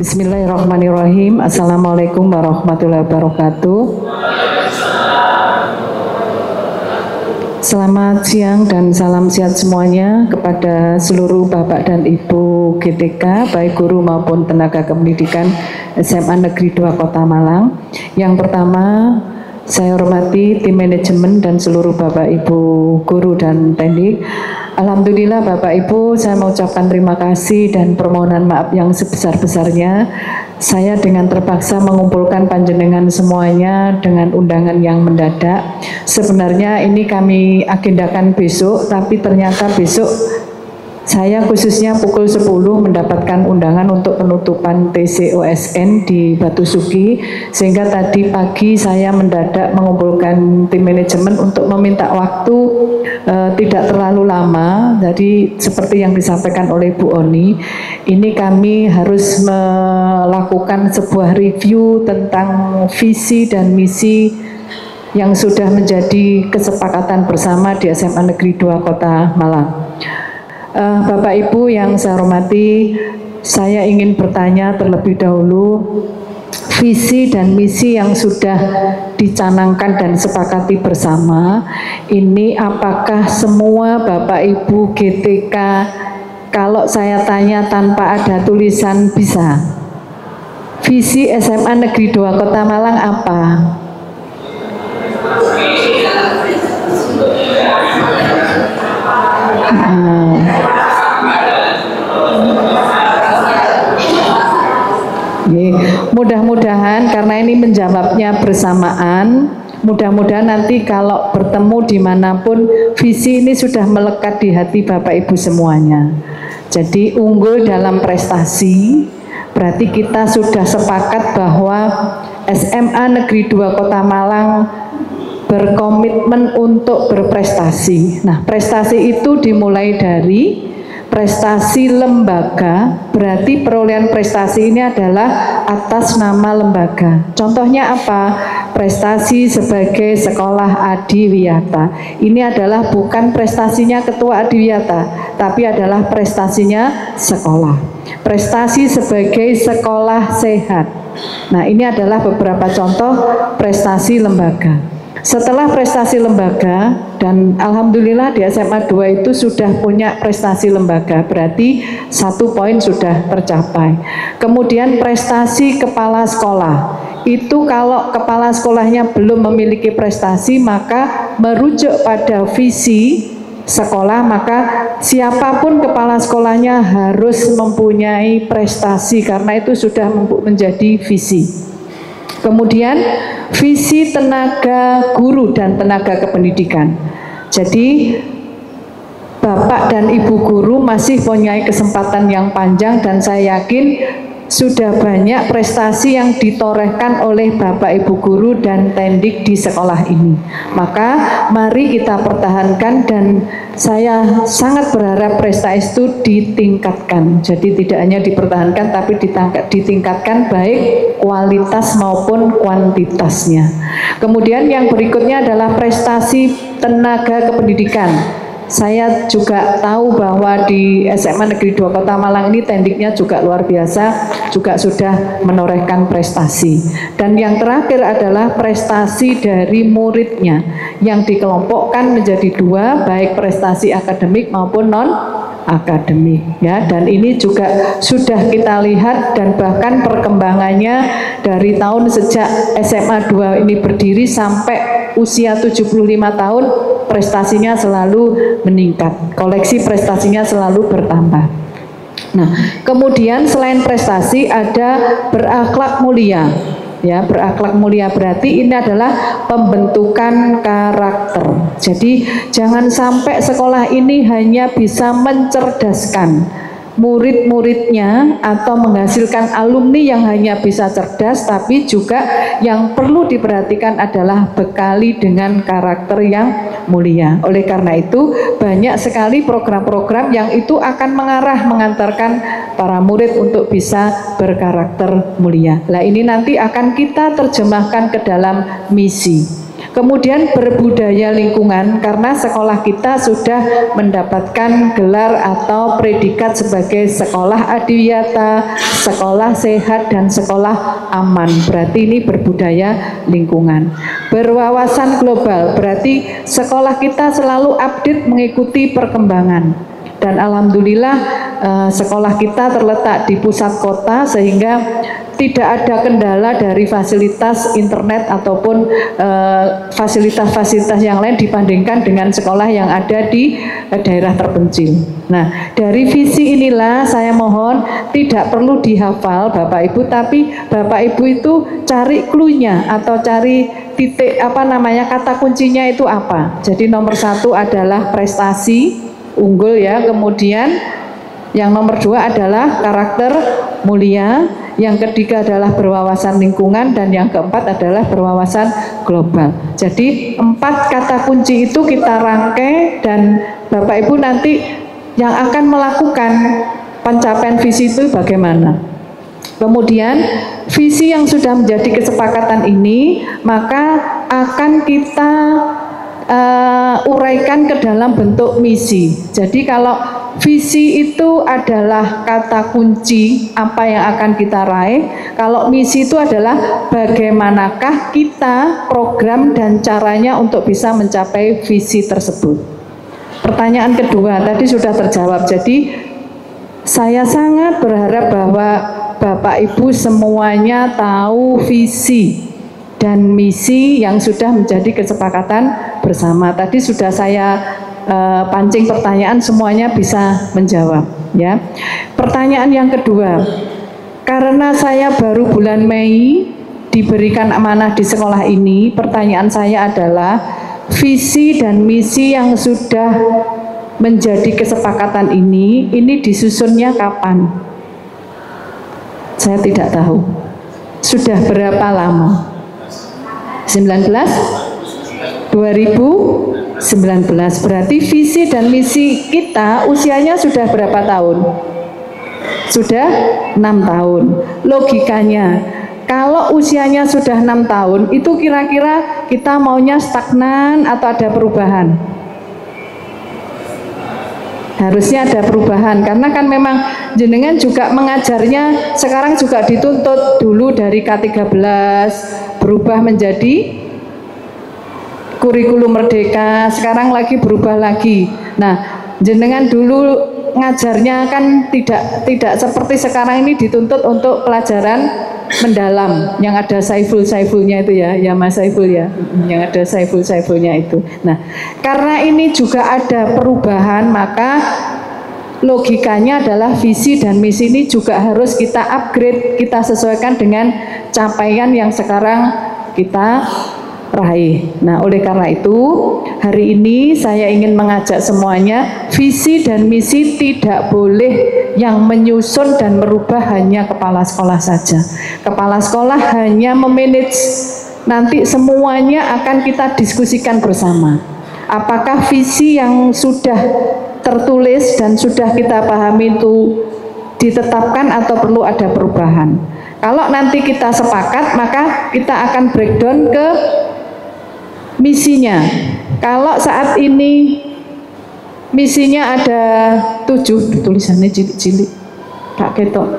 Bismillahirrahmanirrahim. Assalamualaikum warahmatullahi wabarakatuh. Selamat siang dan salam sehat semuanya kepada seluruh Bapak dan Ibu GTK, baik guru maupun tenaga kependidikan SMA Negeri 2 Kota Malang. Yang pertama, saya hormati tim manajemen dan seluruh Bapak Ibu guru dan teknik. Alhamdulillah Bapak Ibu, saya mengucapkan terima kasih dan permohonan maaf yang sebesar-besarnya. Saya dengan terpaksa mengumpulkan panjenengan semuanya dengan undangan yang mendadak. Sebenarnya ini kami agendakan besok, tapi ternyata besok saya khususnya pukul 10 mendapatkan undangan untuk penutupan TCOSN di Batu Suki, sehingga tadi pagi saya mendadak mengumpulkan tim manajemen untuk meminta waktu tidak terlalu lama. Jadi seperti yang disampaikan oleh Bu Oni, ini kami harus melakukan sebuah review tentang visi dan misi yang sudah menjadi kesepakatan bersama di SMA Negeri 2 Kota Malang. Bapak Ibu yang saya hormati, saya ingin bertanya terlebih dahulu, visi dan misi yang sudah dicanangkan dan sepakati bersama ini apakah semua Bapak Ibu GTK kalau saya tanya tanpa ada tulisan bisa? Visi SMA Negeri 2 Kota Malang apa? Mudah-mudahan karena ini menjawabnya bersamaan, mudah-mudahan nanti kalau bertemu dimanapun visi ini sudah melekat di hati Bapak Ibu semuanya. Jadi unggul dalam prestasi, berarti kita sudah sepakat bahwa SMA Negeri 2 Kota Malang berkomitmen untuk berprestasi. Nah, prestasi itu dimulai dari prestasi lembaga, berarti perolehan prestasi ini adalah atas nama lembaga. Contohnya apa? Prestasi sebagai sekolah adiwiyata. Ini adalah bukan prestasinya ketua adiwiyata, tapi adalah prestasinya sekolah. Prestasi sebagai sekolah sehat. Nah, ini adalah beberapa contoh prestasi lembaga. Setelah prestasi lembaga, dan alhamdulillah di SMA 2 itu sudah punya prestasi lembaga, berarti 1 poin sudah tercapai. Kemudian prestasi kepala sekolah, itu kalau kepala sekolahnya belum memiliki prestasi, maka merujuk pada visi sekolah, maka siapapun kepala sekolahnya harus mempunyai prestasi, karena itu sudah menjadi visi. Kemudian visi tenaga guru dan tenaga kependidikan. Jadi Bapak dan Ibu guru masih punya kesempatan yang panjang, dan saya yakin sudah banyak prestasi yang ditorehkan oleh Bapak Ibu guru dan tendik di sekolah ini. Maka mari kita pertahankan, dan saya sangat berharap prestasi itu ditingkatkan. Jadi tidak hanya dipertahankan tapi ditingkatkan baik kualitas maupun kuantitasnya. Kemudian yang berikutnya adalah prestasi tenaga kependidikan. Saya juga tahu bahwa di SMA Negeri 2 Kota Malang ini tendiknya juga luar biasa, juga sudah menorehkan prestasi. Dan yang terakhir adalah prestasi dari muridnya yang dikelompokkan menjadi 2, baik prestasi akademik maupun non akademik, ya. Dan ini juga sudah kita lihat, dan bahkan perkembangannya dari tahun sejak SMA 2 ini berdiri sampai usia 75 tahun, prestasinya selalu meningkat, koleksi prestasinya selalu bertambah. Nah, kemudian selain prestasi ada berakhlak mulia. Ya, berakhlak mulia berarti ini adalah pembentukan karakter. Jadi jangan sampai sekolah ini hanya bisa mencerdaskan murid-muridnya atau menghasilkan alumni yang hanya bisa cerdas, tapi juga yang perlu diperhatikan adalah bekali dengan karakter yang mulia. Oleh karena itu banyak sekali program-program yang itu akan mengantarkan para murid untuk bisa berkarakter mulia. Nah, ini nanti akan kita terjemahkan ke dalam misi. Kemudian berbudaya lingkungan, karena sekolah kita sudah mendapatkan gelar atau predikat sebagai sekolah adiwiyata, sekolah sehat, dan sekolah aman. Berarti ini berbudaya lingkungan. Berwawasan global, berarti sekolah kita selalu update mengikuti perkembangan. Dan alhamdulillah sekolah kita terletak di pusat kota sehingga tidak ada kendala dari fasilitas internet ataupun fasilitas-fasilitas yang lain dibandingkan dengan sekolah yang ada di daerah terpencil. Nah, dari visi inilah saya mohon tidak perlu dihafal Bapak Ibu, tapi Bapak Ibu itu cari clue-nya atau cari titik kata kuncinya itu apa. Jadi nomor 1 adalah prestasi unggul ya, kemudian yang nomor 2 adalah karakter mulia, yang ketiga adalah berwawasan lingkungan, dan yang keempat adalah berwawasan global. Jadi 4 kata kunci itu kita rangkai, dan Bapak Ibu nanti yang akan melakukan pencapaian visi itu bagaimana. Kemudian visi yang sudah menjadi kesepakatan ini maka akan kita uraikan ke dalam bentuk misi. Jadi kalau visi itu adalah kata kunci apa yang akan kita raih, kalau misi itu adalah bagaimanakah kita program dan caranya untuk bisa mencapai visi tersebut. Pertanyaan kedua tadi sudah terjawab. Jadi saya sangat berharap bahwa Bapak Ibu semuanya tahu visi dan misi yang sudah menjadi kesepakatan bersama. Tadi sudah saya pancing pertanyaan, semuanya bisa menjawab ya. Pertanyaan yang kedua, karena saya baru bulan Mei diberikan amanah di sekolah ini, pertanyaan saya adalah visi dan misi yang sudah menjadi kesepakatan ini disusunnya kapan? Saya tidak tahu. Sudah berapa lama? 2019, berarti visi dan misi kita usianya sudah berapa tahun? Sudah 6 tahun. Logikanya, kalau usianya sudah 6 tahun, itu kira-kira kita maunya stagnan atau ada perubahan? Harusnya ada perubahan, karena kan memang jenengan juga mengajarnya sekarang juga dituntut dulu dari K13 berubah menjadi kurikulum merdeka, sekarang lagi berubah lagi. Nah, jenengan dulu ngajarnya kan tidak seperti sekarang ini dituntut untuk pelajaran mendalam yang ada saiful-saifulnya itu ya Mas Saiful ya, yang ada saiful-saifulnya itu. Nah, karena ini juga ada perubahan, maka logikanya adalah visi dan misi ini juga harus kita upgrade, kita sesuaikan dengan capaian yang sekarang kita raih. Nah, oleh karena itu hari ini saya ingin mengajak semuanya, visi dan misi tidak boleh yang menyusun dan merubah hanya kepala sekolah saja. Kepala sekolah hanya memanage, nanti semuanya akan kita diskusikan bersama. Apakah visi yang sudah tertulis dan sudah kita pahami itu ditetapkan atau perlu ada perubahan. Kalau nanti kita sepakat, maka kita akan breakdown ke misinya. Kalau saat ini misinya ada 7, tulisannya cilik-cilik, Kak Ketok.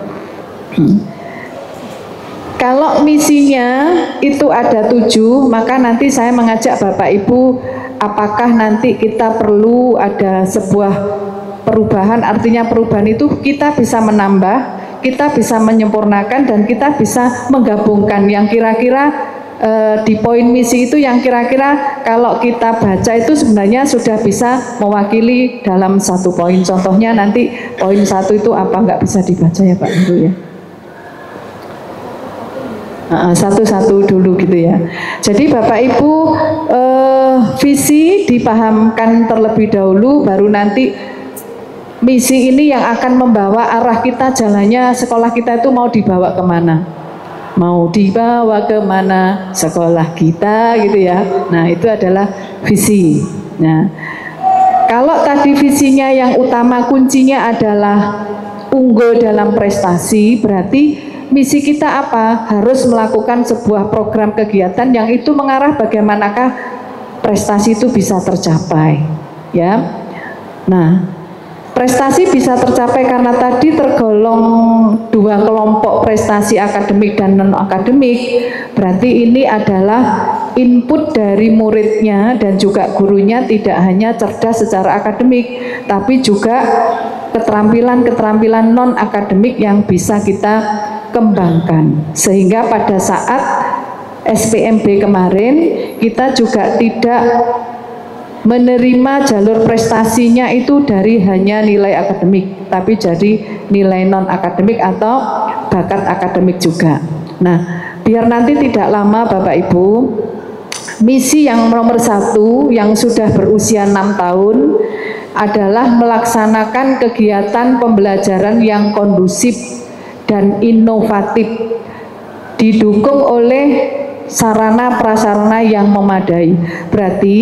Kalau misinya itu ada 7, maka nanti saya mengajak Bapak Ibu, apakah nanti kita perlu ada sebuah perubahan, artinya perubahan itu kita bisa menambah, kita bisa menyempurnakan, dan kita bisa menggabungkan yang kira-kira di poin misi itu yang kira-kira kalau kita baca itu sebenarnya sudah bisa mewakili dalam satu poin. Contohnya nanti poin 1 itu apa, nggak bisa dibaca ya Pak Guru ya, satu-satu dulu gitu ya. Jadi Bapak Ibu visi dipahamkan terlebih dahulu, baru nanti misi ini yang akan membawa arah kita, jalannya sekolah kita itu mau dibawa kemana, mau dibawa kemana sekolah kita gitu ya. Nah, itu adalah visi. Nah, kalau tadi visinya yang utama kuncinya adalah unggul dalam prestasi, berarti misi kita apa? Harus melakukan sebuah program kegiatan yang itu mengarah bagaimanakah prestasi itu bisa tercapai, ya. Nah, prestasi bisa tercapai karena tadi tergolong dua kelompok prestasi akademik dan non-akademik. Berarti ini adalah input dari muridnya dan juga gurunya tidak hanya cerdas secara akademik, tapi juga keterampilan-keterampilan non-akademik yang bisa kita kembangkan. Sehingga pada saat SPMB kemarin kita juga tidak menerima jalur prestasinya itu dari hanya nilai akademik, tapi jadi nilai non-akademik atau bakat akademik juga. Nah, biar nanti tidak lama Bapak Ibu, misi yang nomor 1 yang sudah berusia 6 tahun adalah melaksanakan kegiatan pembelajaran yang kondusif dan inovatif, didukung oleh sarana prasarana yang memadai. Berarti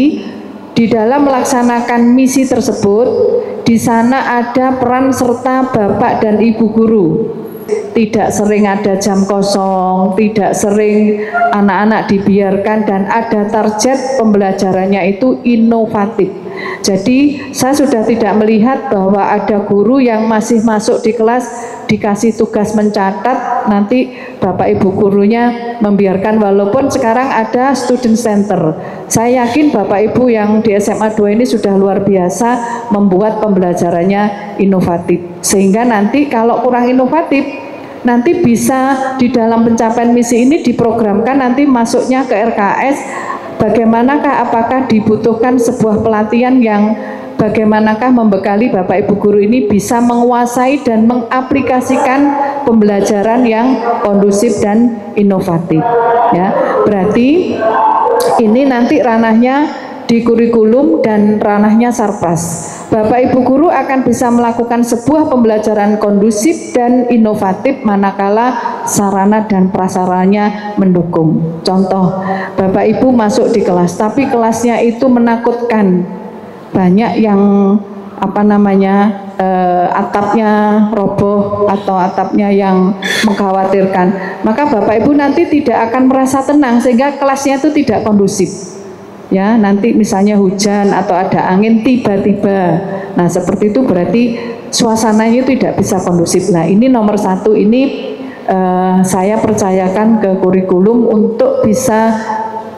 di dalam melaksanakan misi tersebut, di sana ada peran serta Bapak dan Ibu guru. Tidak sering ada jam kosong, tidak sering anak-anak dibiarkan, dan ada target pembelajarannya itu inovatif. Jadi saya sudah tidak melihat bahwa ada guru yang masih masuk di kelas dikasih tugas mencatat, nanti Bapak Ibu gurunya membiarkan, walaupun sekarang ada student center. Saya yakin Bapak Ibu yang di SMA 2 ini sudah luar biasa membuat pembelajarannya inovatif. Sehingga nanti kalau kurang inovatif, nanti bisa di dalam pencapaian misi ini diprogramkan nanti masuknya ke RKS. Bagaimanakah, apakah dibutuhkan sebuah pelatihan yang bagaimanakah membekali Bapak Ibu guru ini bisa menguasai dan mengaplikasikan pembelajaran yang kondusif dan inovatif, ya. Berarti ini nanti ranahnya di kurikulum dan ranahnya Sarpras. Bapak Ibu guru akan bisa melakukan sebuah pembelajaran kondusif dan inovatif manakala sarana dan prasarannya mendukung. Contoh, Bapak Ibu masuk di kelas, tapi kelasnya itu menakutkan. Banyak yang atapnya roboh atau atapnya yang mengkhawatirkan. Maka Bapak Ibu nanti tidak akan merasa tenang sehingga kelasnya itu tidak kondusif. Ya, nanti misalnya hujan atau ada angin tiba-tiba. Nah, seperti itu berarti suasananya tidak bisa kondusif. Nah, ini nomor 1 ini saya percayakan ke kurikulum untuk bisa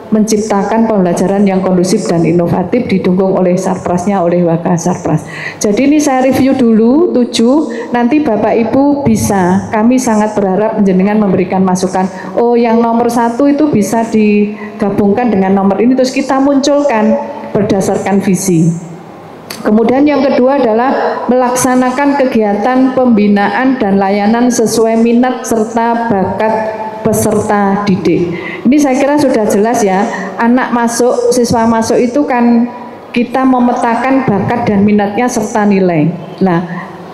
menciptakan pembelajaran yang kondusif dan inovatif didukung oleh Sarprasnya, oleh Waka Sarpras. Jadi ini saya review dulu 7, nanti Bapak Ibu bisa, kami sangat berharap jenengan memberikan masukan. Oh, yang nomor 1 itu bisa digabungkan dengan nomor ini, terus kita munculkan berdasarkan visi. Kemudian yang kedua adalah melaksanakan kegiatan pembinaan dan layanan sesuai minat serta bakat peserta didik. Ini saya kira sudah jelas ya, anak masuk, siswa masuk itu kan kita memetakan bakat dan minatnya serta nilai. Nah,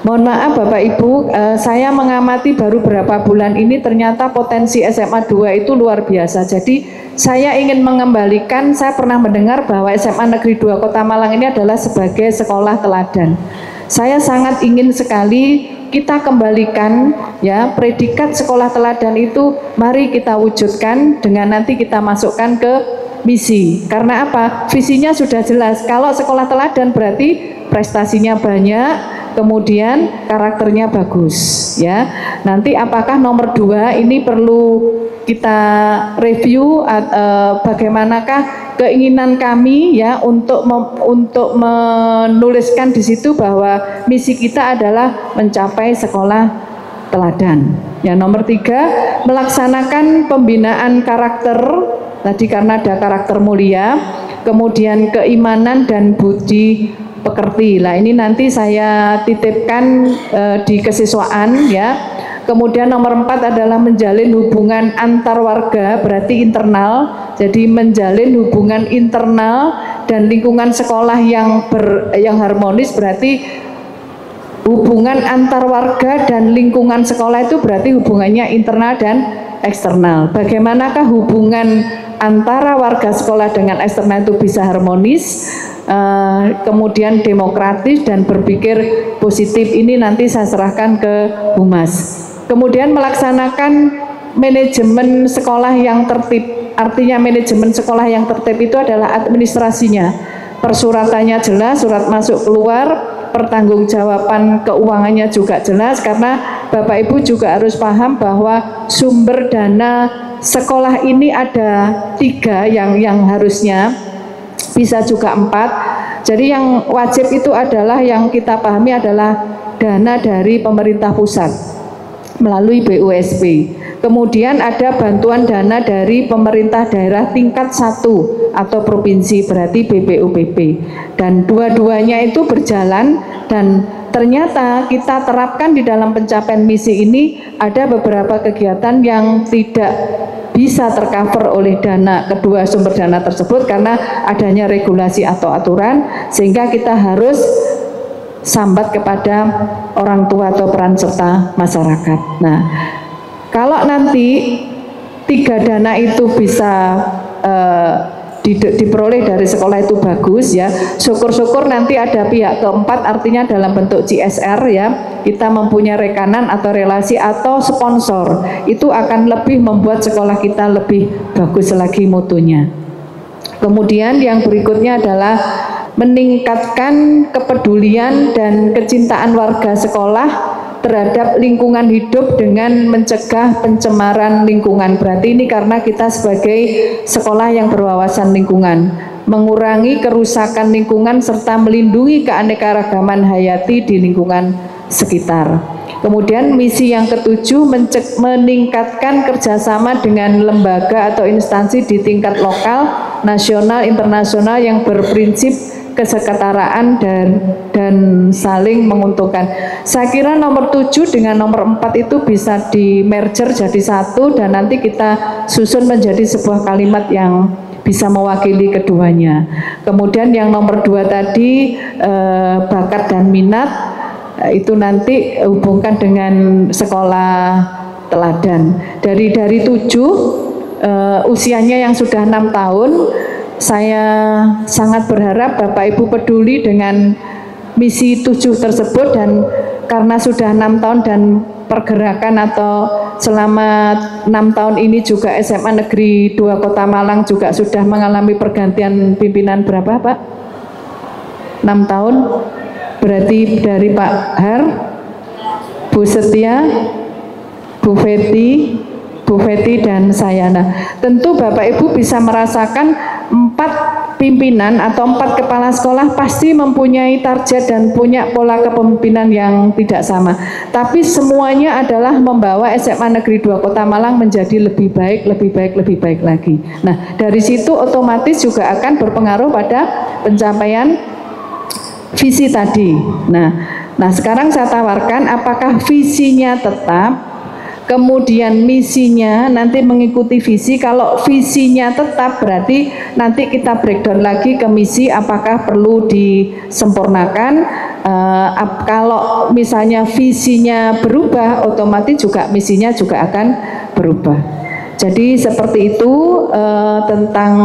mohon maaf Bapak Ibu, saya mengamati baru beberapa bulan ini ternyata potensi SMA 2 itu luar biasa. Jadi saya ingin mengembalikan, saya pernah mendengar bahwa SMA Negeri 2 Kota Malang ini adalah sebagai sekolah teladan. Saya sangat ingin sekali kita kembalikan ya predikat sekolah teladan itu, mari kita wujudkan dengan nanti kita masukkan ke misi. Karena apa? Visinya sudah jelas. Kalau sekolah teladan berarti prestasinya banyak, kemudian karakternya bagus ya. Nanti apakah nomor 2 ini perlu kita review bagaimanakah keinginan kami ya untuk menuliskan di situ bahwa misi kita adalah mencapai sekolah teladan. Yang nomor 3, melaksanakan pembinaan karakter tadi karena ada karakter mulia, kemudian keimanan dan budi pekerti. Lah ini nanti saya titipkan di kesiswaan ya. Kemudian nomor 4 adalah menjalin hubungan antar warga, berarti internal. Jadi menjalin hubungan internal dan lingkungan sekolah yang harmonis, berarti hubungan antar warga dan lingkungan sekolah itu berarti hubungannya internal dan eksternal. Bagaimanakah hubungan antara warga sekolah dengan eksternal itu bisa harmonis, kemudian demokratis dan berpikir positif, ini nanti saya serahkan ke Humas. Kemudian melaksanakan manajemen sekolah yang tertib. Artinya manajemen sekolah yang tertib itu adalah administrasinya. Persuratannya jelas, surat masuk keluar, pertanggungjawaban keuangannya juga jelas, karena Bapak Ibu juga harus paham bahwa sumber dana sekolah ini ada 3 yang harusnya, bisa juga 4. Jadi yang wajib itu adalah, yang kita pahami adalah dana dari pemerintah pusat melalui BUSP. Kemudian ada bantuan dana dari pemerintah daerah tingkat 1 atau provinsi, berarti BPUPP. Dan dua-duanya itu berjalan, dan ternyata kita terapkan di dalam pencapaian misi ini ada beberapa kegiatan yang tidak bisa tercover oleh dana, kedua sumber dana tersebut, karena adanya regulasi atau aturan, sehingga kita harus sambat kepada orang tua atau peran serta masyarakat. Nah, kalau nanti 3 dana itu bisa diperoleh dari sekolah itu bagus ya, syukur-syukur nanti ada pihak keempat, artinya dalam bentuk CSR ya, kita mempunyai rekanan atau relasi atau sponsor, itu akan lebih membuat sekolah kita lebih bagus lagi mutunya. Kemudian yang berikutnya adalah meningkatkan kepedulian dan kecintaan warga sekolah terhadap lingkungan hidup dengan mencegah pencemaran lingkungan. Berarti ini karena kita sebagai sekolah yang berwawasan lingkungan, mengurangi kerusakan lingkungan serta melindungi keanekaragaman hayati di lingkungan sekitar. Kemudian misi yang ketujuh, meningkatkan kerjasama dengan lembaga atau instansi di tingkat lokal, nasional, internasional yang berprinsip kesetaraan dan saling menguntungkan. Saya kira nomor 7 dengan nomor 4 itu bisa di merger jadi satu, dan nanti kita susun menjadi sebuah kalimat yang bisa mewakili keduanya. Kemudian yang nomor 2 tadi bakat dan minat, itu nanti hubungkan dengan sekolah teladan. Dari 7 usianya yang sudah 6 tahun, saya sangat berharap Bapak Ibu peduli dengan misi 7 tersebut, dan karena sudah 6 tahun dan pergerakan atau selama 6 tahun ini juga SMA Negeri 2 Kota Malang juga sudah mengalami pergantian pimpinan berapa Pak? 6 tahun? Berarti dari Pak Har, Bu Setia, Bu Feti dan saya. Nah, tentu Bapak Ibu bisa merasakan 4 pimpinan atau 4 kepala sekolah pasti mempunyai target dan punya pola kepemimpinan yang tidak sama. Tapi semuanya adalah membawa SMA Negeri 2 Kota Malang menjadi lebih baik lagi. Nah, dari situ otomatis juga akan berpengaruh pada pencapaian visi tadi. Nah sekarang saya tawarkan, apakah visinya tetap, kemudian misinya nanti mengikuti visi. Kalau visinya tetap, berarti nanti kita breakdown lagi ke misi, apakah perlu disempurnakan. Kalau misalnya visinya berubah, otomatis juga misinya juga akan berubah. Jadi seperti itu tentang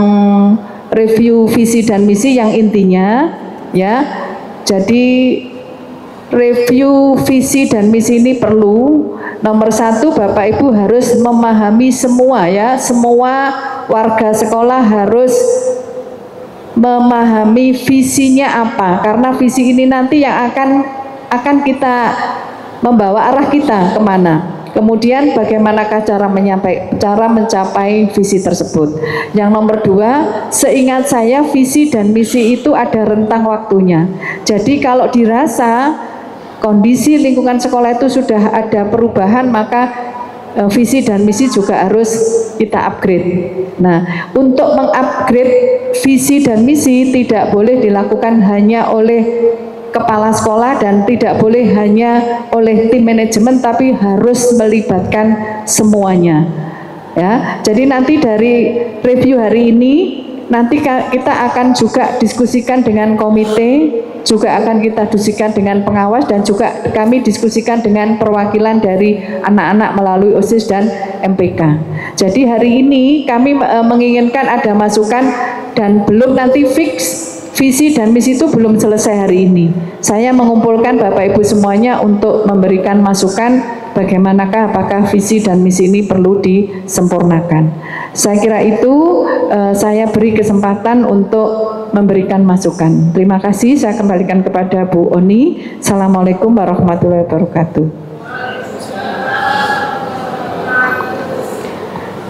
review visi dan misi yang intinya ya. Jadi review visi dan misi ini perlu. Nomor 1, Bapak Ibu harus memahami semua ya, semua warga sekolah harus memahami visinya apa, karena visi ini nanti yang akan kita membawa arah kita kemana. Kemudian bagaimanakah cara mencapai visi tersebut. Yang nomor 2, seingat saya visi dan misi itu ada rentang waktunya. Jadi kalau dirasa kondisi lingkungan sekolah itu sudah ada perubahan, maka visi dan misi juga harus kita upgrade. Nah, untuk mengupgrade visi dan misi tidak boleh dilakukan hanya oleh kepala sekolah dan tidak boleh hanya oleh tim manajemen, tapi harus melibatkan semuanya. Ya, jadi nanti dari review hari ini nanti kita akan juga diskusikan dengan komite, juga akan kita diskusikan dengan pengawas, dan juga kami diskusikan dengan perwakilan dari anak-anak melalui OSIS dan MPK. Jadi hari ini kami menginginkan ada masukan, dan belum nanti fix visi dan misi itu belum selesai hari ini. Saya mengumpulkan Bapak Ibu semuanya untuk memberikan masukan bagaimanakah apakah visi dan misi ini perlu disempurnakan. Saya kira itu saya beri kesempatan untuk memberikan masukan. Terima kasih, saya kembalikan kepada Bu Oni. Assalamualaikum warahmatullahi wabarakatuh.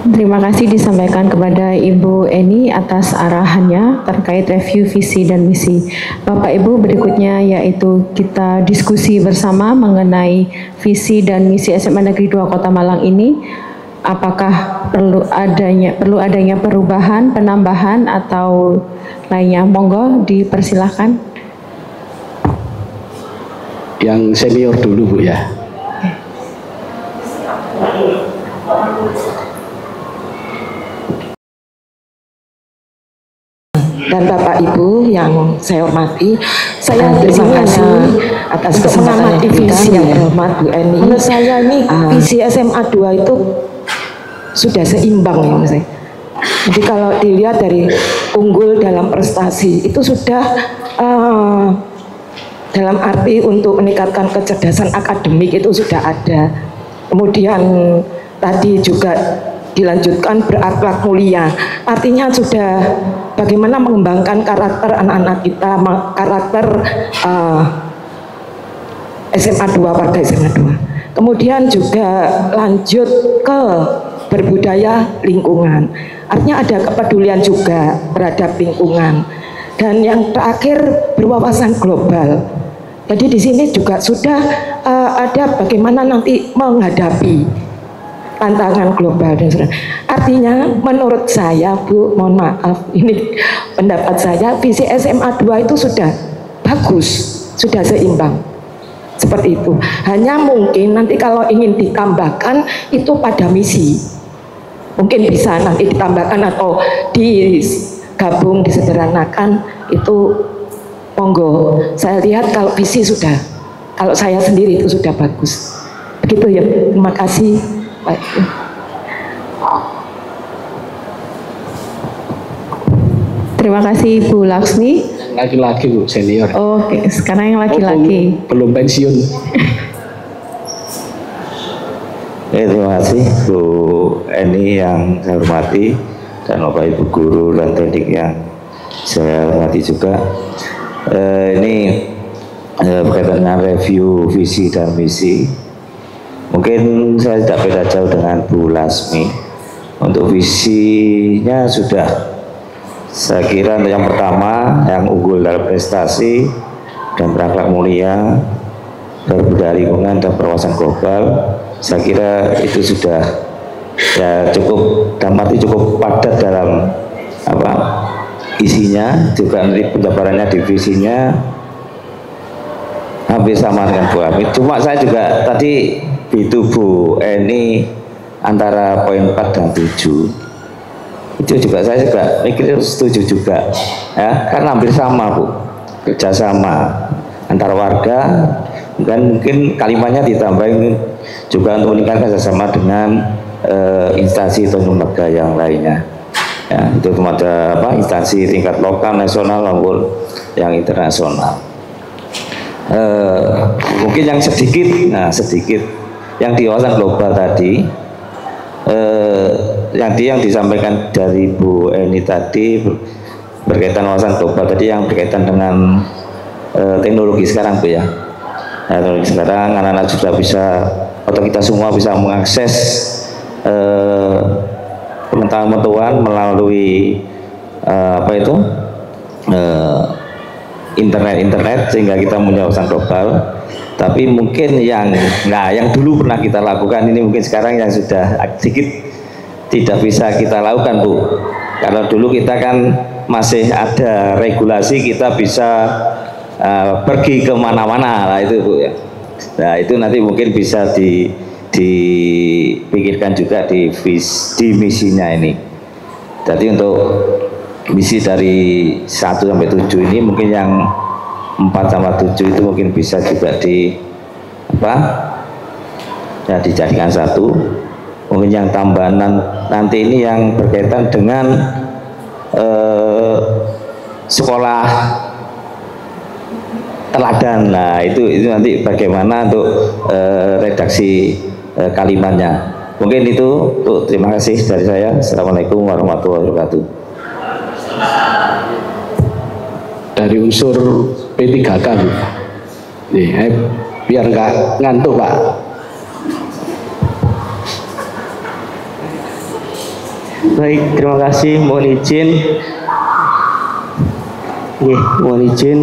Terima kasih disampaikan kepada Ibu Eni atas arahannya terkait review visi dan misi. Bapak Ibu, berikutnya yaitu kita diskusi bersama mengenai visi dan misi SMA Negeri 2 Kota Malang ini. Apakah perlu adanya perubahan, penambahan atau lainnya? Monggo dipersilahkan. Yang senior dulu Bu ya. Dan Bapak Ibu yang saya hormati, saya terima kasih atas kesempatan yang visi yang hormat Bu Eni. Menurut saya ini visi SMA 2 itu sudah seimbang ya Mas. Jadi kalau dilihat dari unggul dalam prestasi itu sudah dalam arti untuk meningkatkan kecerdasan akademik itu sudah ada. Kemudian tadi juga dilanjutkan berakhlak mulia, artinya sudah bagaimana mengembangkan karakter anak-anak kita, karakter SMA 2, warga SMA 2. Kemudian juga lanjut ke berbudaya lingkungan, artinya ada kepedulian juga terhadap lingkungan. Dan yang terakhir berwawasan global. Jadi di sini juga sudah ada bagaimana nanti menghadapi tantangan global dan sebagainya. Artinya menurut saya Bu, mohon maaf ini pendapat saya, visi SMA 2 itu sudah bagus, sudah seimbang seperti itu. Hanya mungkin nanti kalau ingin ditambahkan itu pada misi, mungkin bisa nanti ditambahkan atau digabung, disederhanakan, itu monggo. Saya lihat kalau visi sudah, kalau saya sendiri itu sudah bagus begitu ya. Terima kasih. Baik. Terima kasih Bu Laksmi. Laki-laki Bu, senior. Oke, sekarang yang laki-laki. Belum pensiun. Terima kasih Bu Eni yang saya hormati, dan Bapak Ibu guru dan teknik yang saya hormati juga. Ini berkaitan dengan review visi dan misi. Mungkin saya tidak beda jauh dengan Bu Lasmi. Untuk visinya sudah, saya kira untuk yang pertama, yang unggul dalam prestasi dan berakhlak mulia, berbudaya lingkungan dan perwawasan global, saya kira itu sudah ya cukup, dalam arti cukup padat dalam apa isinya, juga nanti penjabarannya di visinya hampir sama dengan Bu Hamid. Cuma saya juga tadi itu Bu Eni antara poin 4 dan 7 itu juga saya juga mikir setuju juga ya, kan hampir sama Bu, kerjasama antara warga, dan mungkin kalimatnya ditambahin juga untuk meningkatkan kerjasama dengan instansi atau lembaga yang lainnya ya, itu ada apa instansi tingkat lokal, nasional maupun yang internasional. Mungkin yang sedikit, yang di wawasan global tadi, yang disampaikan dari Bu Eni tadi berkaitan wawasan global tadi, yang berkaitan dengan teknologi sekarang Bu ya. Teknologi sekarang anak-anak juga bisa, atau kita semua bisa mengakses pengetahuan melalui apa itu internet, sehingga kita punya wawasan global. Tapi mungkin yang dulu pernah kita lakukan ini mungkin sekarang yang sudah sedikit tidak bisa kita lakukan Bu. Kalau dulu kita kan masih ada regulasi, kita bisa pergi kemana-mana lah itu Bu ya. Nah itu nanti mungkin bisa dipikirkan juga di misinya ini. Jadi untuk misi dari 1 sampai 7 ini mungkin yang 4 sama 7 itu mungkin bisa juga dijadikan satu. Mungkin yang tambahan nanti ini yang berkaitan dengan sekolah teladan. Nah itu nanti bagaimana untuk redaksi kalimatnya. Mungkin itu, Bu. Terima kasih dari saya. Assalamualaikum warahmatullahi wabarakatuh. Dari unsur P3K, Bu. Nih, biar nggak ngantuk, Pak. Baik, terima kasih. Mohon izin. Mohon izin.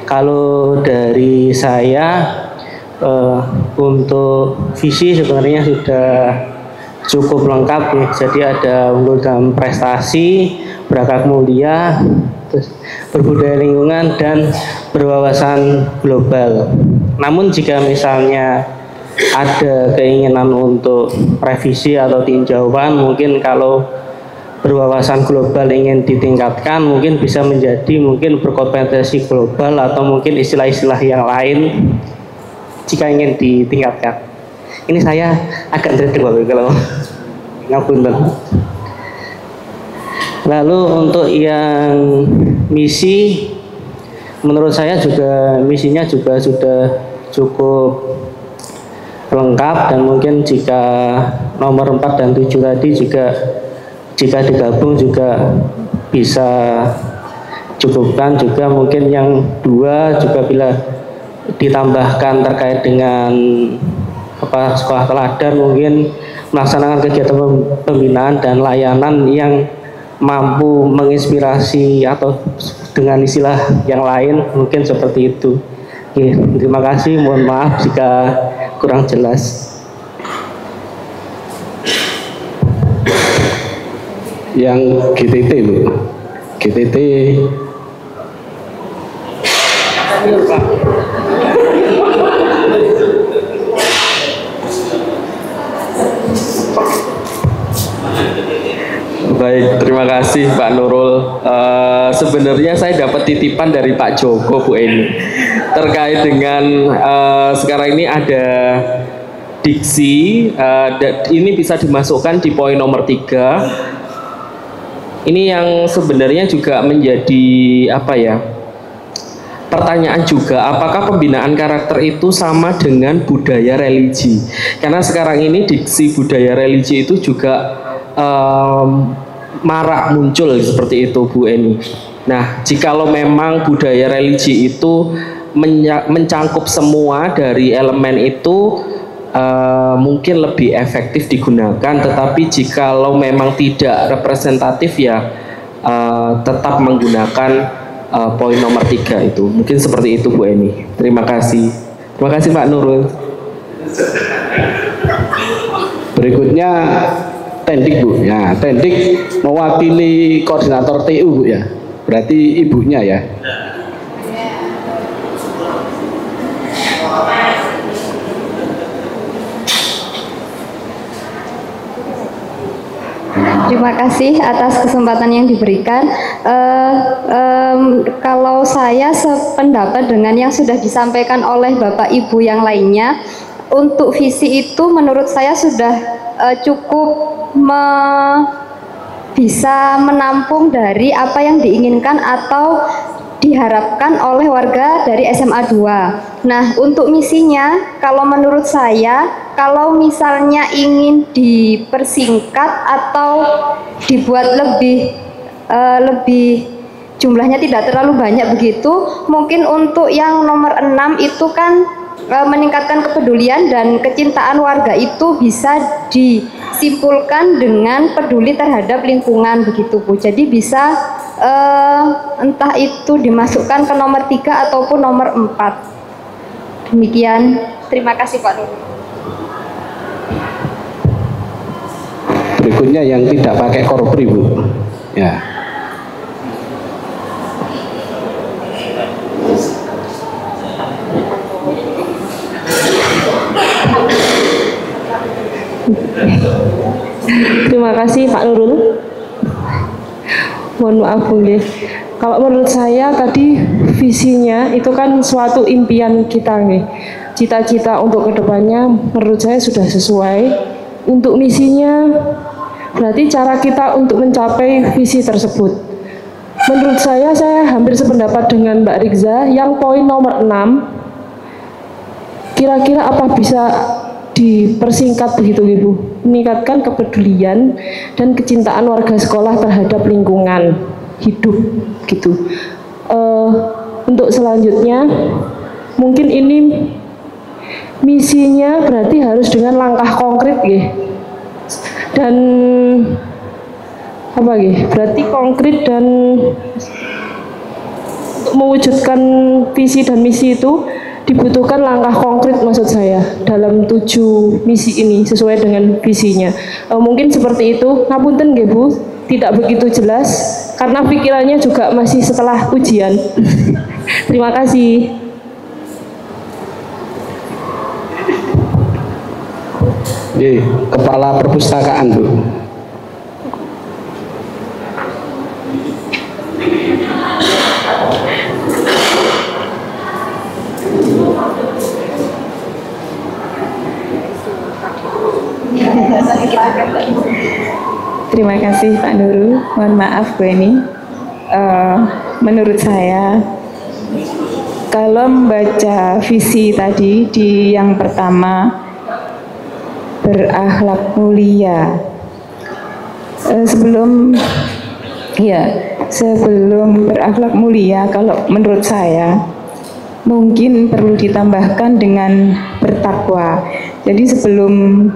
Kalau dari saya untuk visi sebenarnya sudah cukup lengkap ya. Jadi ada unggul dalam prestasi, berakhlak mulia, terus berbudaya lingkungan dan berwawasan global. Namun jika misalnya ada keinginan untuk revisi atau tinjauan, mungkin kalau berwawasan global ingin ditingkatkan, mungkin bisa menjadi mungkin berkompetensi global atau mungkin istilah-istilah yang lain jika ingin ditingkatkan. Ini saya agak terdengar kalau ngapunten. Lalu untuk yang misi, menurut saya juga misinya juga sudah cukup lengkap, dan mungkin jika nomor 4 dan 7 tadi juga jika digabung juga bisa cukupkan. Juga mungkin yang 2 juga bila ditambahkan terkait dengan sekolah teladan, mungkin melaksanakan kegiatan pembinaan dan layanan yang mampu menginspirasi atau dengan istilah yang lain mungkin seperti itu. Oke, terima kasih, mohon maaf jika kurang jelas. Yang GTT, Bu. GTT. Baik, terima kasih Pak Nurul. Sebenarnya saya dapat titipan dari Pak Joko, Bu Eni, terkait dengan sekarang ini ada diksi, ini bisa dimasukkan di poin nomor 3. Ini yang sebenarnya juga menjadi pertanyaan juga, apakah pembinaan karakter itu sama dengan budaya religi? Karena sekarang ini diksi budaya religi itu juga marak muncul seperti itu, Bu Eni. Nah, jikalau memang budaya religi itu mencangkup semua dari elemen itu, mungkin lebih efektif digunakan. Tetapi jikalau memang tidak representatif ya tetap menggunakan poin nomor 3 itu. Mungkin seperti itu, Bu Eni. Terima kasih. Terima kasih Pak Nurul. Berikutnya Tendik, Bu. Ya, Tendik mewakili koordinator TU, Bu ya. Berarti ibunya ya. Terima kasih atas kesempatan yang diberikan. Kalau saya sependapat dengan yang sudah disampaikan oleh Bapak Ibu yang lainnya, untuk visi itu menurut saya sudah cukup bisa menampung dari apa yang diinginkan atau diharapkan oleh warga dari SMA 2. Nah, untuk misinya, kalau menurut saya, kalau misalnya ingin dipersingkat atau dibuat lebih jumlahnya tidak terlalu banyak begitu, mungkin untuk yang nomor 6 itu kan meningkatkan kepedulian dan kecintaan warga itu bisa disimpulkan dengan peduli terhadap lingkungan begitu, Bu. Jadi bisa entah itu dimasukkan ke nomor 3 ataupun nomor 4. Demikian. Terima kasih Pak Nur. Berikutnya yang tidak pakai korpri, Bu. Ya. Terima kasih Pak Nurul. Mohon maaf Bu. Kalau menurut saya tadi visinya itu kan suatu impian kita nih. Cita-cita untuk kedepannya menurut saya sudah sesuai. Untuk misinya berarti cara kita untuk mencapai visi tersebut. Menurut saya hampir sependapat dengan Mbak Rigza yang poin nomor 6. kira-kira apa bisa dipersingkat begitu Ibu? Meningkatkan kepedulian dan kecintaan warga sekolah terhadap lingkungan hidup gitu. Untuk selanjutnya mungkin ini misinya berarti harus dengan langkah konkret ya. Dan apa ya? Berarti konkret dan untuk mewujudkan visi dan misi itu dibutuhkan langkah konkret maksud saya dalam 7 misi ini sesuai dengan visinya. Mungkin seperti itu. Ngapunten nggih Bu, tidak begitu jelas karena pikirannya juga masih setelah ujian. Terima kasih. Kepala Perpustakaan Bu. Terima kasih Pak Nurul. Mohon maaf Bu Eni. Menurut saya kalau membaca visi tadi di yang pertama berakhlak mulia, sebelum berakhlak mulia, kalau menurut saya mungkin perlu ditambahkan dengan bertakwa. Jadi sebelum,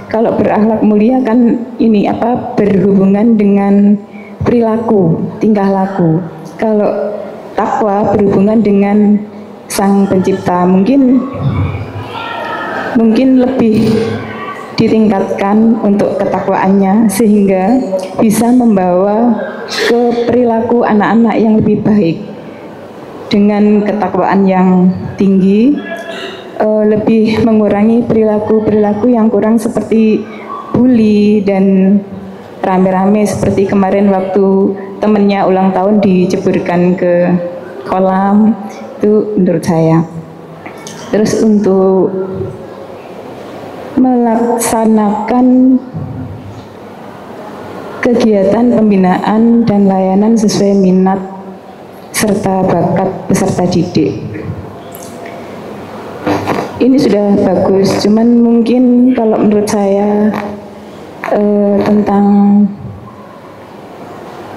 kalau berakhlak mulia kan ini berhubungan dengan perilaku, tingkah laku. Kalau takwa berhubungan dengan Sang Pencipta, mungkin lebih ditingkatkan untuk ketakwaannya sehingga bisa membawa ke perilaku anak-anak yang lebih baik. Dengan ketakwaan yang tinggi, lebih mengurangi perilaku-perilaku yang kurang seperti bully dan rame-rame seperti kemarin waktu temennya ulang tahun diceburkan ke kolam, itu menurut saya. Terus untuk melaksanakan kegiatan pembinaan dan layanan sesuai minat serta bakat peserta didik. Ini sudah bagus, cuman mungkin kalau menurut saya tentang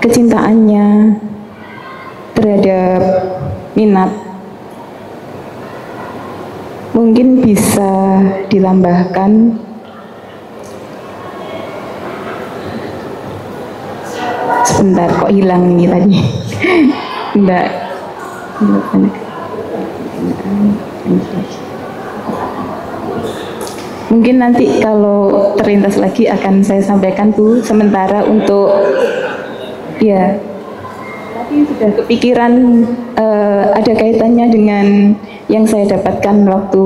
kecintaannya terhadap minat mungkin bisa ditambahkan sebentar, kok hilang ini tadi. Enggak. Mungkin nanti kalau terlintas lagi akan saya sampaikan Bu. Sementara untuk tadi sudah kepikiran ada kaitannya dengan yang saya dapatkan waktu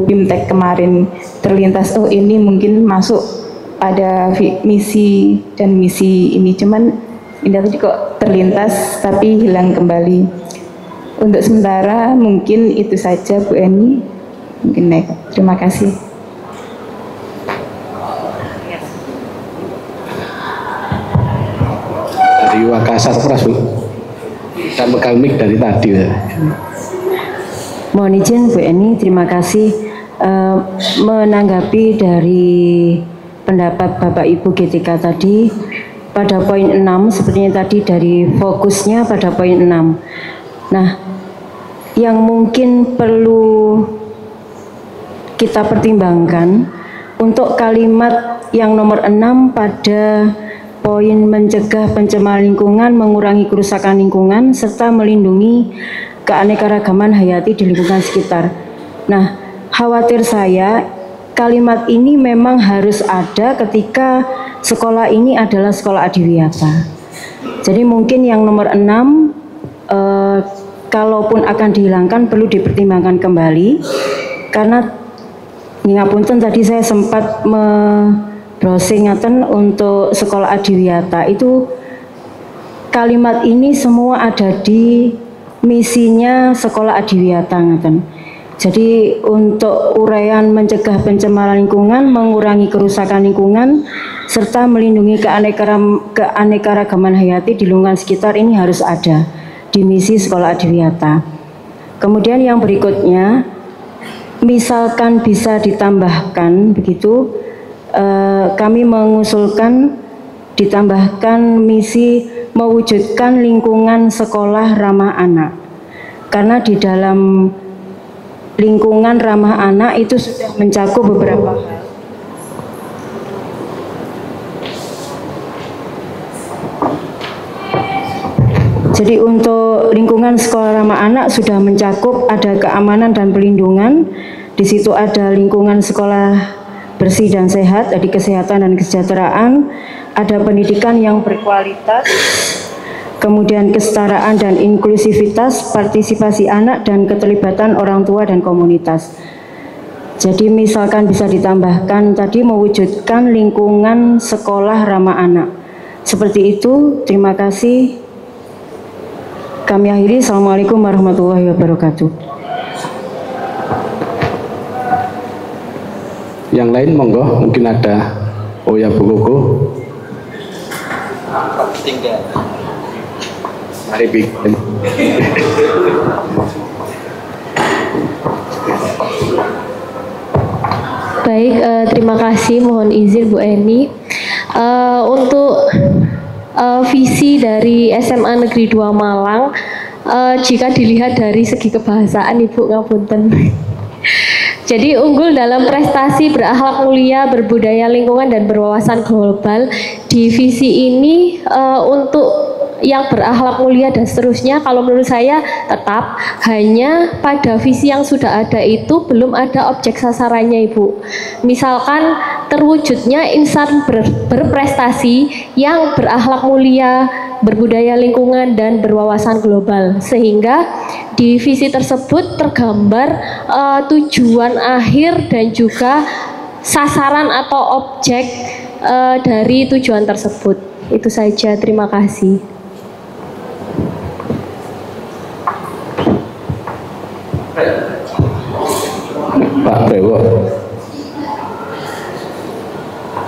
BIMTEK kemarin, terlintas ini mungkin masuk pada misi dan misi ini, cuman ini tadi kok terlintas tapi hilang kembali. Untuk sementara mungkin itu saja Bu Eni. Mungkin terima kasih. Dari Wakasar Pras Bu. Saya pegang mic dari tadi. Mohon izin Bu Eni, terima kasih. Menanggapi dari pendapat Bapak Ibu GTK tadi, pada poin 6 sepertinya tadi dari fokusnya pada poin 6. Nah, yang mungkin perlu kita pertimbangkan untuk kalimat yang nomor 6 pada poin mencegah pencemaran lingkungan, mengurangi kerusakan lingkungan, serta melindungi keanekaragaman hayati di lingkungan sekitar. Nah, khawatir saya kalimat ini memang harus ada ketika sekolah ini adalah sekolah adiwiyata. Jadi mungkin yang nomor 6 kalaupun akan dihilangkan perlu dipertimbangkan kembali, karena ngapunten tadi saya sempat browsing untuk sekolah adiwiyata, itu kalimat ini semua ada di misinya sekolah adiwiyata ngaten. Jadi untuk uraian mencegah pencemaran lingkungan, mengurangi kerusakan lingkungan, serta melindungi keanekaragaman hayati di lingkungan sekitar ini harus ada di misi sekolah adiwiyata. Kemudian yang berikutnya, misalkan bisa ditambahkan begitu, kami mengusulkan ditambahkan misi mewujudkan lingkungan sekolah ramah anak, karena di dalam lingkungan ramah anak itu sudah mencakup beberapa hal. Jadi untuk lingkungan sekolah ramah anak sudah mencakup ada keamanan dan pelindungan. Di situ ada lingkungan sekolah bersih dan sehat, ada kesehatan dan kesejahteraan, ada pendidikan yang berkualitas, kemudian kesetaraan dan inklusivitas, partisipasi anak dan keterlibatan orang tua dan komunitas. Jadi misalkan bisa ditambahkan tadi mewujudkan lingkungan sekolah ramah anak. Seperti itu, terima kasih. Kami akhiri, Assalamualaikum warahmatullahi wabarakatuh. Yang lain monggo, mungkin ada. Oh ya, Bu Koko. Tinggal. Mari bikin. Baik, terima kasih. Mohon izin Bu Eni. Untuk visi dari SMA Negeri 2 Malang, jika dilihat dari segi kebahasaan, Ibu ngapunten. Jadi unggul dalam prestasi, berakhlak mulia, berbudaya lingkungan dan berwawasan global. Di visi ini untuk yang berakhlak mulia dan seterusnya, kalau menurut saya tetap hanya pada visi yang sudah ada itu belum ada objek sasarannya, Ibu. Misalkan terwujudnya insan berprestasi yang berakhlak mulia, berbudaya lingkungan dan berwawasan global, sehingga di visi tersebut tergambar tujuan akhir dan juga sasaran atau objek dari tujuan tersebut. Itu saja, terima kasih. Pak Dewo.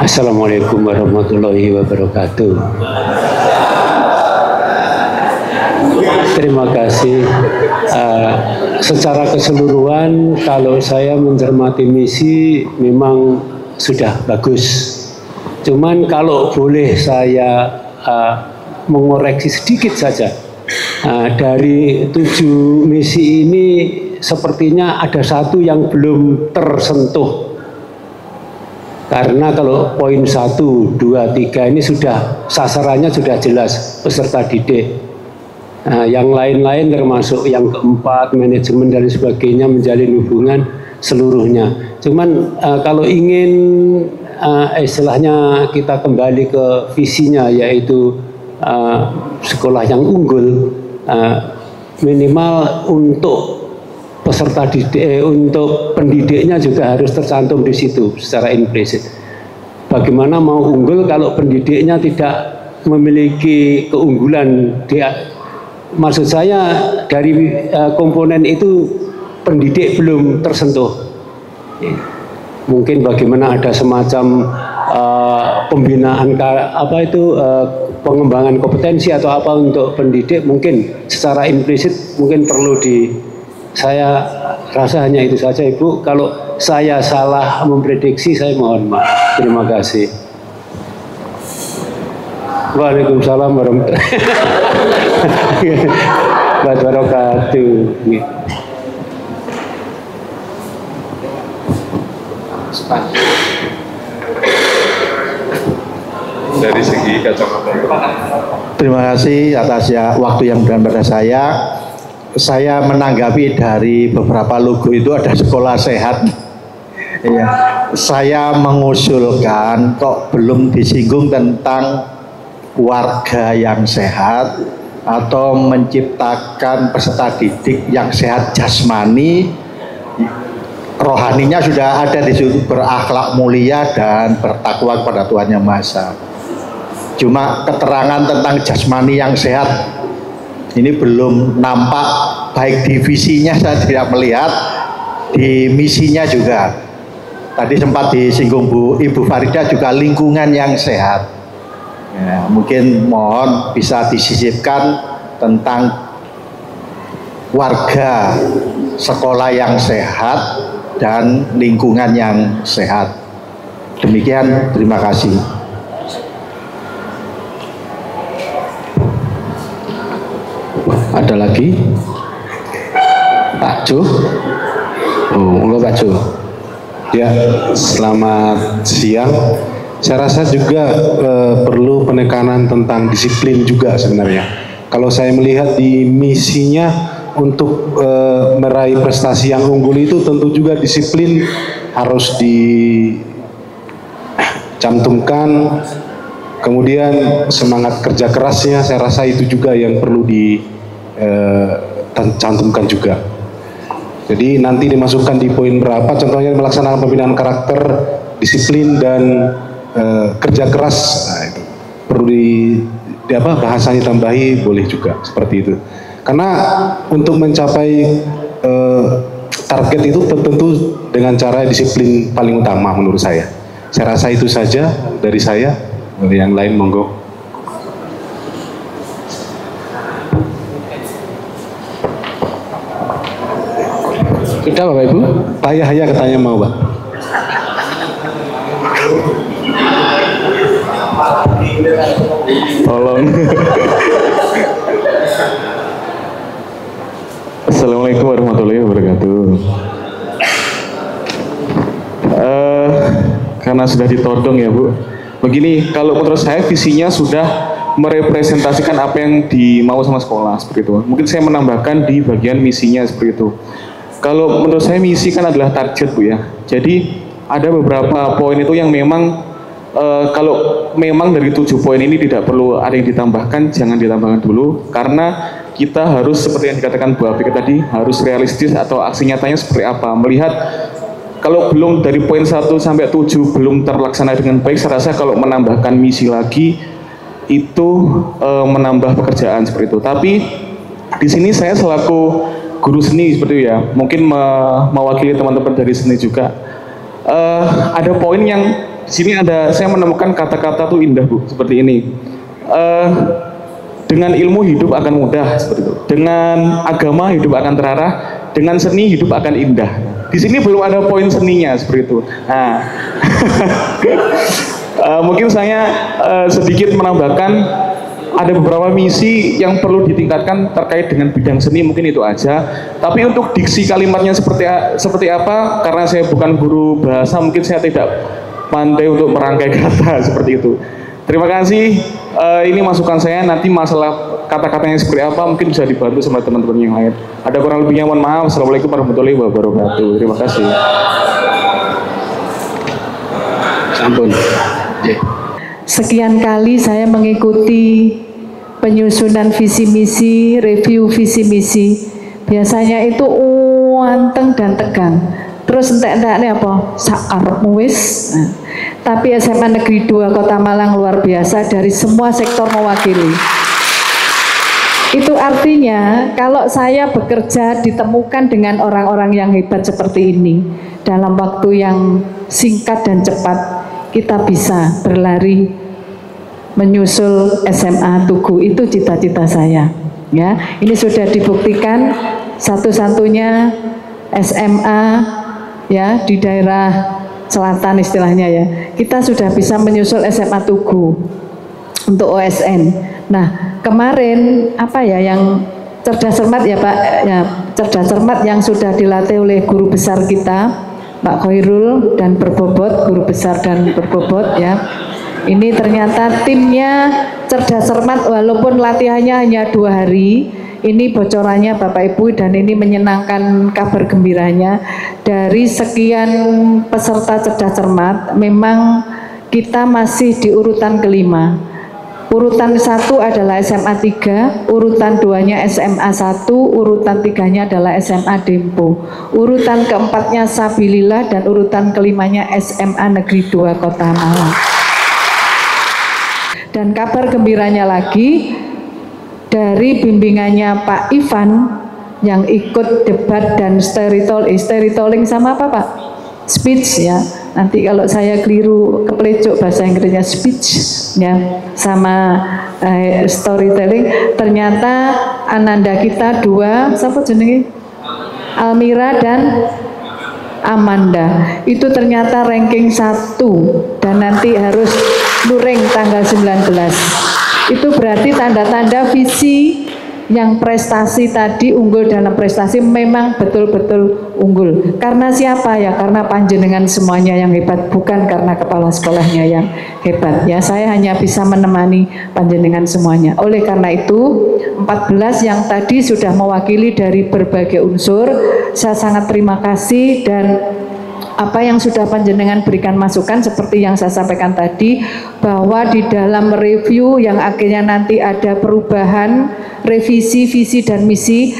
Assalamualaikum warahmatullahi wabarakatuh. Terima kasih. Secara keseluruhan, kalau saya mencermati misi memang sudah bagus. Cuman kalau boleh saya mengoreksi sedikit saja, dari 7 misi ini sepertinya ada satu yang belum tersentuh. Karena kalau poin 1, 2, 3 ini sudah sasarannya sudah jelas, peserta didik. Yang lain-lain termasuk yang keempat, manajemen dan sebagainya, menjalin hubungan seluruhnya. Cuman kalau ingin istilahnya kita kembali ke visinya, yaitu sekolah yang unggul, minimal untuk peserta didik, untuk pendidiknya juga harus tercantum di situ secara implisit. Bagaimana mau unggul kalau pendidiknya tidak memiliki keunggulan? Maksud saya dari komponen itu pendidik belum tersentuh. Mungkin bagaimana ada semacam pembinaan pengembangan kompetensi atau apa untuk pendidik, mungkin secara implisit mungkin perlu saya rasa hanya itu saja, Ibu. Kalau saya salah memprediksi, saya mohon maaf. Terima kasih. Waalaikumsalam warahmatullahi wabarakatuh. Dari segi kacamata. Terima kasih atas waktu yang diberikan pada saya. Saya menanggapi dari beberapa logo itu ada sekolah sehat. Ya, saya mengusulkan kok belum disinggung tentang warga yang sehat atau menciptakan peserta didik yang sehat jasmani, rohaninya sudah ada di situ, berakhlak mulia dan bertakwa kepada Tuhan Yang Maha Esa. Cuma keterangan tentang jasmani yang sehat ini belum nampak, baik di visinya saya tidak melihat, di misinya juga. Tadi sempat disinggung Ibu Farida juga lingkungan yang sehat. Ya, mungkin mohon bisa disisipkan tentang warga sekolah yang sehat dan lingkungan yang sehat. Demikian, terima kasih. Ada lagi? Pak Jo? Oh, enggak Pak Jo. Ya, selamat siang. Saya rasa juga perlu penekanan tentang disiplin juga sebenarnya. Kalau saya melihat di misinya untuk meraih prestasi yang unggul itu tentu juga disiplin harus dicantumkan. Kemudian semangat kerja kerasnya saya rasa itu juga yang perlu dicantumkan juga. Jadi nanti dimasukkan di poin berapa, contohnya melaksanakan pembinaan karakter, disiplin dan kerja keras. Nah, itu perlu bahasanya tambahi boleh juga seperti itu. Karena untuk mencapai target itu tentu dengan cara disiplin paling utama menurut saya. Saya rasa itu saja dari saya. Yang lain monggo. Sudah Bapak Ibu? Pak Yahya katanya mau Pak. Tolong. Assalamualaikum warahmatullahi wabarakatuh. Karena sudah ditodong ya Bu. Begini, kalau menurut saya visinya sudah merepresentasikan apa yang dimau sama sekolah seperti itu. Mungkin saya menambahkan di bagian misinya seperti itu. Kalau menurut saya misi kan adalah target Bu ya. Jadi ada beberapa poin itu yang memang kalau memang dari 7 poin ini tidak perlu ada yang ditambahkan, jangan ditambahkan dulu karena kita harus seperti yang dikatakan Bu Afika tadi harus realistis atau aksi nyatanya seperti apa. Melihat kalau belum dari poin 1 sampai 7 belum terlaksana dengan baik, saya rasa kalau menambahkan misi lagi itu menambah pekerjaan seperti itu. Tapi di sini saya selaku guru seni seperti itu ya, mungkin mewakili teman-teman dari seni juga. Ada poin yang di sini saya menemukan kata-kata tuh indah Bu, seperti ini. Dengan ilmu hidup akan mudah seperti itu. Dengan agama hidup akan terarah, dengan seni hidup akan indah. Di sini belum ada poin seninya seperti itu. Nah, mungkin saya sedikit menambahkan ada beberapa misi yang perlu ditingkatkan terkait dengan bidang seni, mungkin itu aja. Tapi untuk diksi kalimatnya seperti apa, karena saya bukan guru bahasa, mungkin saya tidak pandai untuk merangkai kata seperti itu. Terima kasih. Ini masukan saya. Nanti masalah kata-katanya seperti apa mungkin bisa dibantu sama teman-teman yang lain. Ada kurang lebihnya mohon maaf. Assalamualaikum warahmatullahi wabarakatuh. Terima kasih. Sampun. Sekian kali saya mengikuti penyusunan visi misi, review visi misi. Biasanya itu anteng dan tegang. Terus entek-enteknya apa? Sakarepmu wis. Nah, tapi SMA Negeri 2 Kota Malang luar biasa dari semua sektor mewakili. Itu artinya kalau saya bekerja ditemukan dengan orang-orang yang hebat seperti ini dalam waktu yang singkat dan cepat, kita bisa berlari menyusul SMA Tugu. Itu cita-cita saya. Ya, ini sudah dibuktikan satu-satunya SMA ya di daerah selatan istilahnya ya. Kita sudah bisa menyusul SMA Tugu untuk OSN. Nah, kemarin apa ya yang cerdas cermat ya Pak, ya cerdas cermat yang sudah dilatih oleh guru besar kita Pak Khairul dan berbobot, guru besar dan berbobot ya. Ini ternyata timnya cerdas cermat walaupun latihannya hanya 2 hari. Ini bocorannya Bapak Ibu dan ini menyenangkan kabar gembiranya. Dari sekian peserta cerdas cermat memang kita masih di urutan kelima. Urutan 1 adalah SMA 3, urutan 2-nya SMA 1, urutan 3-nya adalah SMA Dempo, urutan keempatnya Sabilillah dan urutan kelimanya SMA Negeri 2 Kota Malang. Dan kabar gembiranya lagi, dari bimbingannya Pak Ivan yang ikut debat dan storytelling sama apa Pak? Speech ya. Nanti kalau saya keliru kepelecuk bahasa Inggrisnya speech ya, sama storytelling. Ternyata ananda kita 2, siapa jenenge? Almira dan Amanda itu ternyata ranking 1 dan nanti harus luring tanggal 19. Itu berarti tanda-tanda visi yang prestasi tadi unggul dalam prestasi memang betul-betul unggul. Karena siapa ya? Karena panjenengan semuanya yang hebat, bukan karena kepala sekolahnya yang hebat. Ya, saya hanya bisa menemani panjenengan semuanya. Oleh karena itu, 14 yang tadi sudah mewakili dari berbagai unsur, saya sangat terima kasih dan apa yang sudah panjenengan berikan masukan seperti yang saya sampaikan tadi, bahwa di dalam review yang akhirnya nanti ada perubahan, revisi visi dan misi,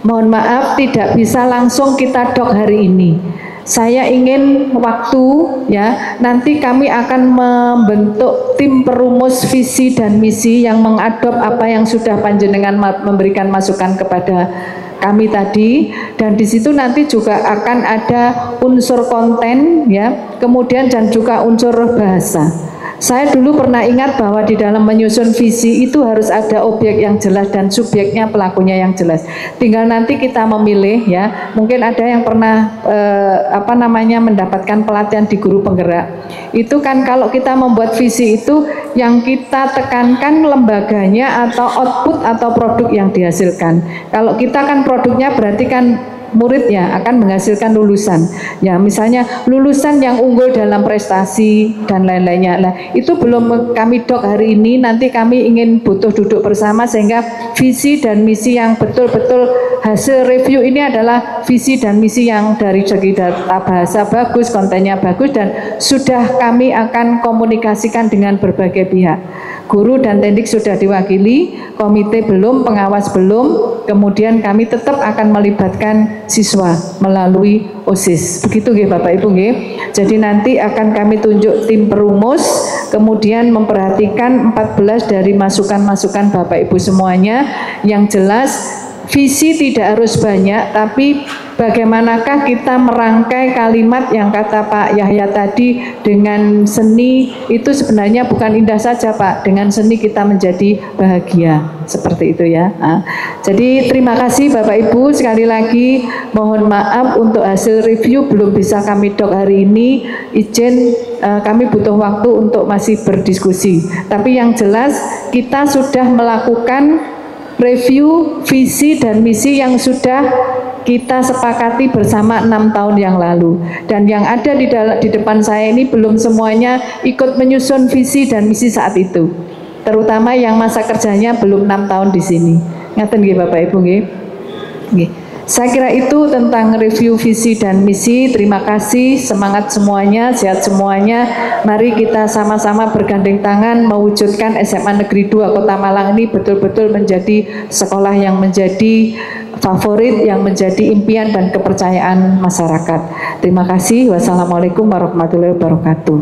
mohon maaf tidak bisa langsung kita dok hari ini. Saya ingin waktu ya, nanti kami akan membentuk tim perumus visi dan misi yang mengadop apa yang sudah panjenengan memberikan masukan kepada kami tadi, dan di situ nanti juga akan ada unsur konten ya, kemudian dan juga unsur bahasa. Saya dulu pernah ingat bahwa di dalam menyusun visi itu harus ada objek yang jelas dan subjeknya, pelakunya yang jelas. Tinggal nanti kita memilih ya. Mungkin ada yang pernah mendapatkan pelatihan di guru penggerak. Itu kan kalau kita membuat visi itu yang kita tekankan lembaganya atau output atau produk yang dihasilkan. Kalau kita kan produknya berarti kan muridnya akan menghasilkan lulusan. Ya, misalnya lulusan yang unggul dalam prestasi dan lain-lainnya. Nah, itu belum kami dok hari ini. Nanti kami ingin butuh duduk bersama sehingga visi dan misi yang betul-betul hasil review ini adalah visi dan misi yang dari segi data bahasa bagus, kontennya bagus, dan sudah kami akan komunikasikan dengan berbagai pihak. Guru dan tendik sudah diwakili, komite belum, pengawas belum, kemudian kami tetap akan melibatkan siswa melalui OSIS. Begitu nggih Bapak Ibu nggih. Jadi nanti akan kami tunjuk tim perumus, kemudian memperhatikan 14 dari masukan-masukan Bapak Ibu semuanya. Yang jelas visi tidak harus banyak, tapi bagaimanakah kita merangkai kalimat yang kata Pak Yahya tadi dengan seni itu sebenarnya bukan indah saja Pak, dengan seni kita menjadi bahagia, seperti itu ya. Jadi terima kasih Bapak Ibu, sekali lagi mohon maaf untuk hasil review belum bisa kami dok hari ini, izin kami butuh waktu untuk masih berdiskusi, tapi yang jelas kita sudah melakukan review visi dan misi yang sudah kita sepakati bersama 6 tahun yang lalu, dan yang ada di depan saya ini belum semuanya ikut menyusun visi dan misi saat itu, terutama yang masa kerjanya belum 6 tahun di sini. Ngaten nggih Bapak Ibu nggih. Saya kira itu tentang review visi dan misi. Terima kasih, semangat semuanya, sehat semuanya. Mari kita sama-sama bergandeng tangan mewujudkan SMA Negeri 2 Kota Malang ini betul-betul menjadi sekolah yang menjadi favorit, yang menjadi impian dan kepercayaan masyarakat. Terima kasih. Wassalamualaikum warahmatullahi wabarakatuh.